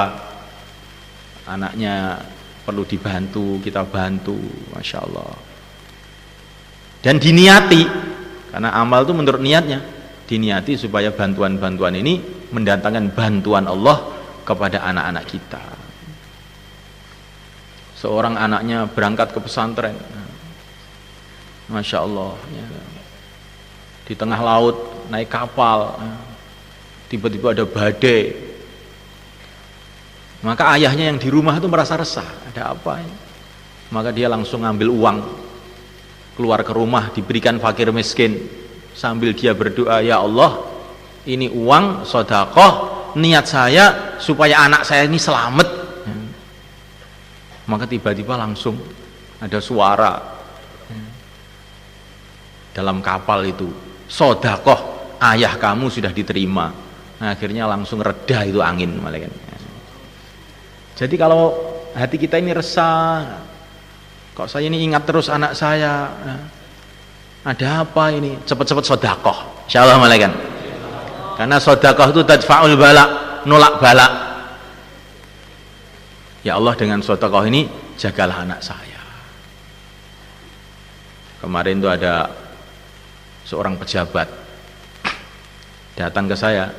anaknya perlu dibantu, kita bantu, masya Allah. Dan diniati, karena amal itu menurut niatnya, diniati supaya bantuan-bantuan ini mendatangkan bantuan Allah kepada anak-anak kita. Seorang anaknya berangkat ke pesantren, masya Allah, ya. Di tengah laut naik kapal, tiba-tiba ada badai, maka ayahnya yang di rumah itu merasa resah, ada apa ini? Maka dia langsung ngambil uang, keluar ke rumah, diberikan fakir miskin, sambil dia berdoa, ya Allah, ini uang sedekah, niat saya supaya anak saya ini selamat. Maka tiba-tiba langsung ada suara dalam kapal itu, sedekah ayah kamu sudah diterima. Nah, akhirnya langsung reda itu angin, malaikat. Jadi kalau hati kita ini resah, kok saya ini ingat terus anak saya, ada apa ini, cepat-cepat sedekah, insyaallah malaikat. Karena sedekah itu tadfa'ul bala, nolak bala. Ya Allah, dengan sedekah ini jagalah anak saya. Kemarin itu ada seorang pejabat datang ke saya,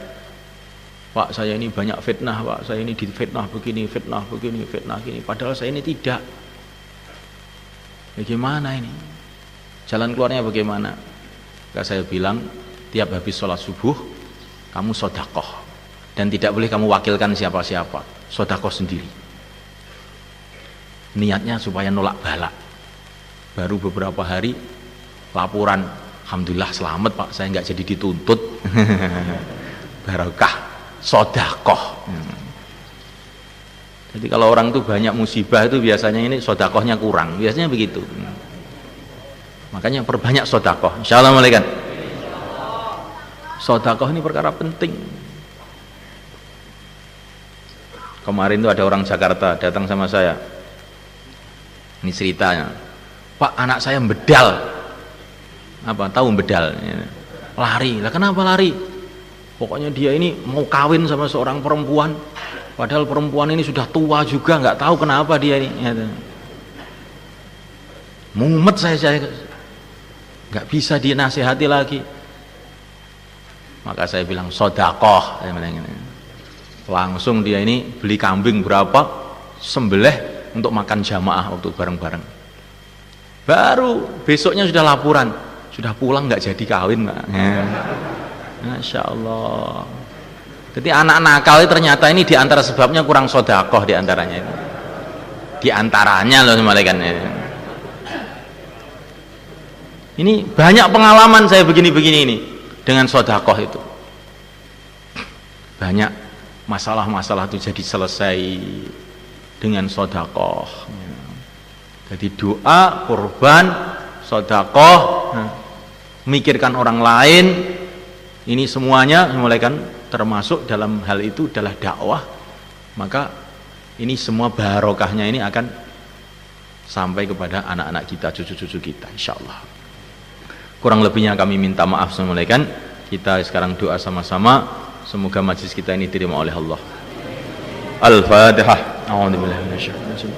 Pak, saya ini banyak fitnah, Pak, saya ini difitnah begini, fitnah begini, fitnah gini, padahal saya ini tidak. Bagaimana ini? Jalan keluarnya bagaimana? Maka saya bilang, tiap habis sholat subuh kamu sedekah, dan tidak boleh kamu wakilkan siapa-siapa, sedekah sendiri. Niatnya supaya nolak bala. Baru beberapa hari laporan, alhamdulillah selamat Pak, saya nggak jadi dituntut. Barokah sedekah. Jadi kalau orang itu banyak musibah itu biasanya ini sedekahnya kurang, biasanya begitu. Makanya perbanyak sedekah. Insyaallah malaikat. Sedekah ini perkara penting. Kemarin itu ada orang Jakarta datang sama saya. Ini ceritanya. Pak, anak saya bedal. Apa? Tahu bedal? Lari. Lah kenapa lari? Pokoknya dia ini mau kawin sama seorang perempuan. Padahal perempuan ini sudah tua juga, nggak tahu kenapa dia ini. Mumet saya nggak bisa dinasihati lagi. Maka saya bilang sodakoh. Langsung dia ini beli kambing berapa, sembelih untuk makan jamaah waktu bareng-bareng. Baru besoknya sudah laporan, sudah pulang nggak jadi kawin, Pak. Masya Allah. Jadi anak nakal ternyata ini diantara sebabnya kurang sodakoh diantaranya ini. Diantaranya loh malaikat. Ini banyak pengalaman saya begini-begini ini dengan sodakoh itu. Banyak masalah-masalah itu jadi selesai dengan sodakoh. Jadi doa, kurban, sodakoh, memikirkan orang lain, ini semuanya mulaikan termasuk dalam hal itu adalah dakwah. Maka ini semua barokahnya ini akan sampai kepada anak-anak kita, cucu-cucu kita, insyaallah. Kurang lebihnya kami minta maaf semulaikan. Kita sekarang doa sama-sama, semoga majlis kita ini diterima oleh Allah. Al-Fatihah. A'udzubillahi minasyaitonir rajim.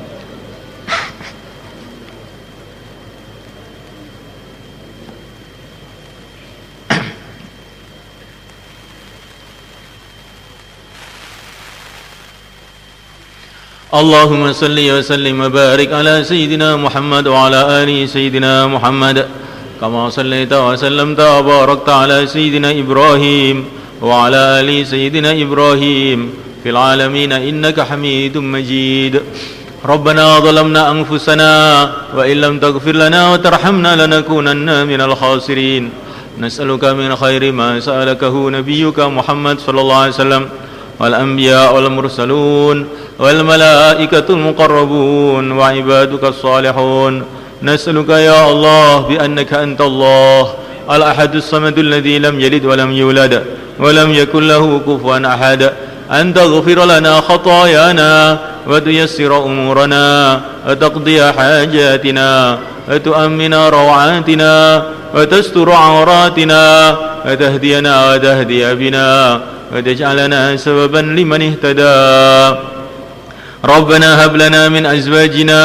Allahumma salli wa sallim wa barik ala sayyidina Muhammad wa ala ali sayyidina Muhammad kama sallaita wa sallamta wa barakta ala sayyidina Ibrahim wa ala ali sayyidina Ibrahim fil alamin innaka Hamidum Majid. Rabbana zalamna anfusana wa illam taghfir lana wa tarhamna lanakunanna minal khasirin. Nas'aluka min khairi ma sa'alakahu nabiyyuka Muhammad sallallahu alaihi wasallam wal anbiya wal mursalun wal malaikatul muqarrabun wa ibadukas salihun. Nas'aluka ya Allah bi annaka antallah al ahadus samadul ladzi lam yalid wa lam yulad wa lam yakul lahu kufuwan ahad an taghfir lana khatayana wa tuyassira umurana wa taqdiya hajatina wa tu'ammina rawatina wa tastur awratina wa tahdiyana wa tahdiya bina وتجعلنا سببا لمن اهتدى. ربنا هب لنا من أزواجنا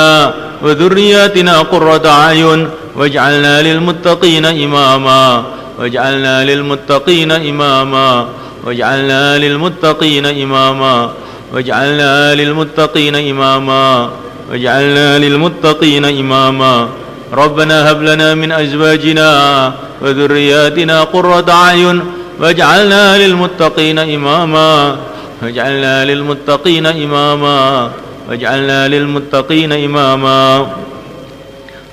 وذرياتنا قرة أعين واجعلنا للمتقين إماما واجعلنا للمتقين إماما واجعلنا للمتقين إماما واجعلنا للمتقين إماما واجعلنا للمتقين إماما. ربنا هب لنا من أزواجنا وذرياتنا قرة أعين واجعلنا للمتقين إماما واجعلنا للمتقين إماما واجعلنا للمتقين إماما.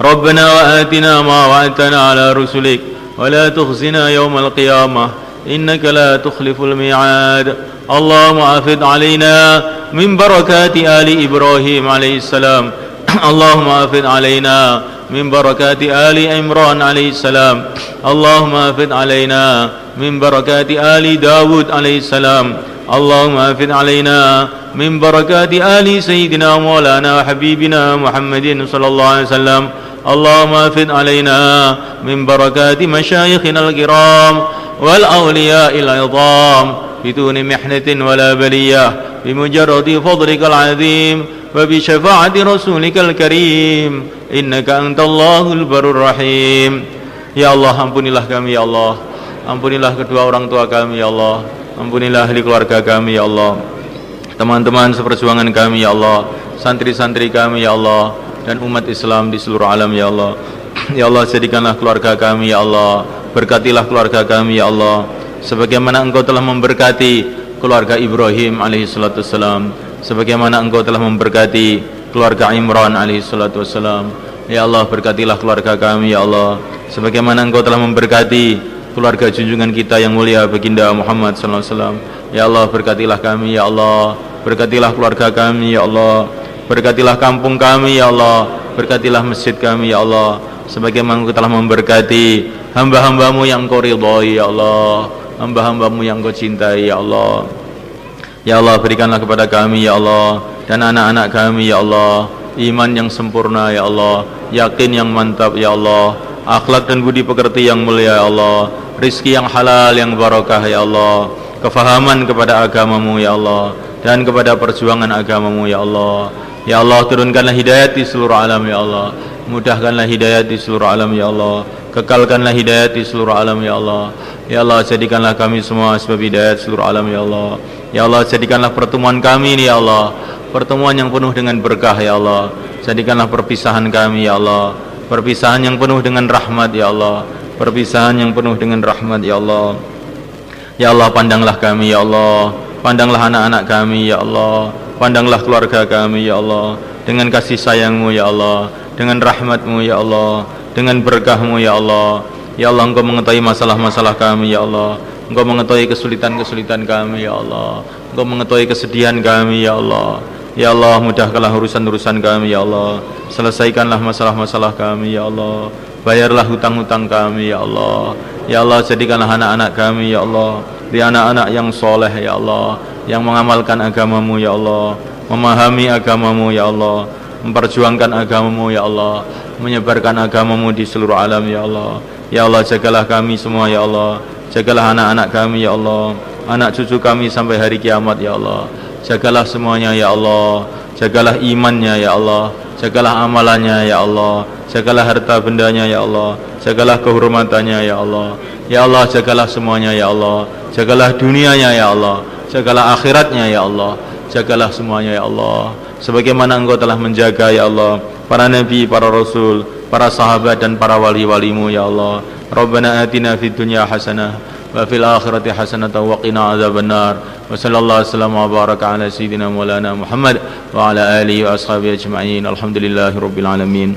ربنا وآتنا ما وعدتنا على رسلك ولا تخزنا يوم القيامة إنك لا تخلف الميعاد. اللهم أفض علينا من بركات آل إبراهيم عليه السلام. اللهم أفض علينا من بركات آل عمران عليه السلام. اللهم أفض علينا من بركات آل داود عليه السلام. اللهم أفض علينا من بركات آل سيدنا مولانا وحبيبنا محمد صلى الله عليه وسلم. اللهم أفض علينا من بركات مشايخنا الكرام والأولياء العظام بدون محنة ولا بلية بمجرد فضلك العظيم وبشفاعة رسولك الكريم إنك أنت الله البر الرحيم. Ya Allah, ampunilah kami ya Allah, ampunilah kedua orang tua kami ya Allah, ampunilah ahli keluarga kami ya Allah, teman-teman seperjuangan kami ya Allah, santri-santri kami ya Allah, dan umat Islam di seluruh alam ya Allah. Ya Allah, jadikanlah keluarga kami ya Allah, berkatilah keluarga kami ya Allah, sebagaimana Engkau telah memberkati keluarga Ibrahim alaihi salatu wassalam, sebagaimana Engkau telah memberkati keluarga Imran alaihi salatu wassalam. Ya Allah, berkatilah keluarga kami ya Allah, sebagaimana Engkau telah memberkati keluarga junjungan kita yang mulia baginda Muhammad sallallahu alaihi wasallam. Ya Allah, berkatilah kami ya Allah, berkatilah keluarga kami ya Allah, berkatilah kampung kami ya Allah, berkatilah masjid kami ya Allah, sebagaimana Engkau telah memberkati hamba-hambamu yang Engkau ridhai ya Allah, hamba-hambamu yang Engkau cintai ya Allah. Ya Allah, berikanlah kepada kami ya Allah dan anak-anak kami ya Allah iman yang sempurna ya Allah, yakin yang mantap ya Allah, akhlak dan budi pekerti yang mulia ya Allah, rizki yang halal yang barakah ya Allah, kefahaman kepada agamamu ya Allah, dan kepada perjuangan agamamu ya Allah. Ya Allah, turunkanlah hidayat di seluruh alam ya Allah, mudahkanlah hidayat di seluruh alam ya Allah, kekalkanlah hidayat di seluruh alam ya Allah. Ya Allah, jadikanlah kami semua sebab hidayat seluruh alam ya Allah. Ya Allah, jadikanlah pertemuan kami ini ya Allah pertemuan yang penuh dengan berkah ya Allah. Jadikanlah perpisahan kami ya Allah perpisahan yang penuh dengan rahmat ya Allah, perpisahan yang penuh dengan rahmat ya Allah. Ya Allah, pandanglah kami ya Allah, pandanglah anak-anak kami ya Allah, pandanglah keluarga kami ya Allah dengan kasih sayang-Mu ya Allah, dengan rahmat-Mu ya Allah, dengan berkah-Mu ya Allah. Ya Allah, Engkau mengetahui masalah-masalah kami ya Allah, Engkau mengetahui kesulitan-kesulitan kami ya Allah, Engkau mengetahui kesedihan kami ya Allah. Ya Allah, mudahkanlah urusan-urusan kami ya Allah, selesaikanlah masalah-masalah kami ya Allah, bayarlah hutang-hutang kami ya Allah. Ya Allah, jadikanlah anak-anak kami ya Allah di anak-anak yang soleh ya Allah, yang mengamalkan agamamu ya Allah, memahami agamamu ya Allah, memperjuangkan agamamu ya Allah, menyebarkan agamamu di seluruh alam ya Allah. Ya Allah, jagalah kami semua ya Allah, jagalah anak-anak kami ya Allah, anak cucu kami sampai hari kiamat ya Allah. Jagalah semuanya ya Allah, jagalah imannya ya Allah, jagalah amalannya ya Allah, jagalah harta bendanya ya Allah, jagalah kehormatannya ya Allah. Ya Allah, jagalah semuanya ya Allah, jagalah dunianya ya Allah, jagalah akhiratnya ya Allah, jagalah semuanya ya Allah, sebagaimana Engkau telah menjaga ya Allah para nabi, para rasul, para sahabat dan para wali-walimu ya Allah. Rabbana atina fid dunya hasanah wa fil akhirati hasanah wa qina adzabannar. Wa sallallahu wa baraka ala sayyidina maulana Muhammad wa ala alihi wa ashabihi ajma'in. Alhamdulillahirabbil alamin.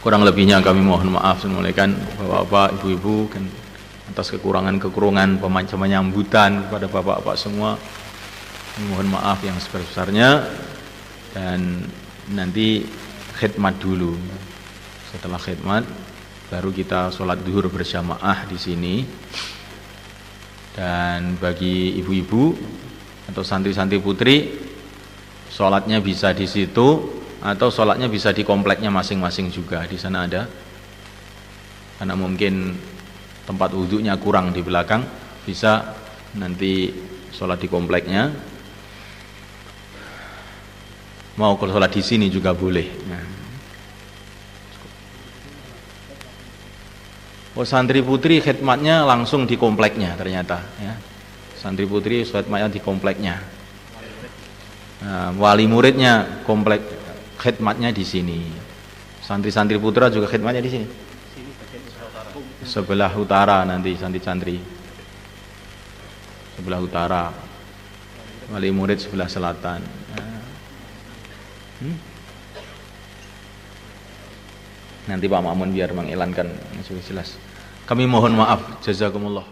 Kurang lebihnya kami mohon maaf, semuanya bapak-bapak, ibu-ibu kan, atas kekurangan-kekurangan penyambutan kepada bapak-bapak semua. Mohon maaf yang sebesar-besarnya, dan nanti khidmat dulu. Setelah khidmat baru kita sholat duhur berjamaah di sini. Dan bagi ibu-ibu atau santri-santri putri, sholatnya bisa di situ atau sholatnya bisa di kompleknya masing-masing juga. Di sana ada, karena mungkin tempat wudhunya kurang di belakang, bisa nanti sholat di kompleknya. Mau kalau sholat di sini juga boleh. Oh, santri putri khidmatnya langsung di kompleknya ternyata ya. Santri putri khidmatnya di kompleknya. Nah, wali muridnya komplek khidmatnya di sini. Santri-santri putra juga khidmatnya di sini. Sebelah utara nanti santri-santri. Sebelah utara. Wali murid sebelah selatan. Nanti Pak Mamun biar mengilankan jelas. Kami mohon maaf, jazakumullah.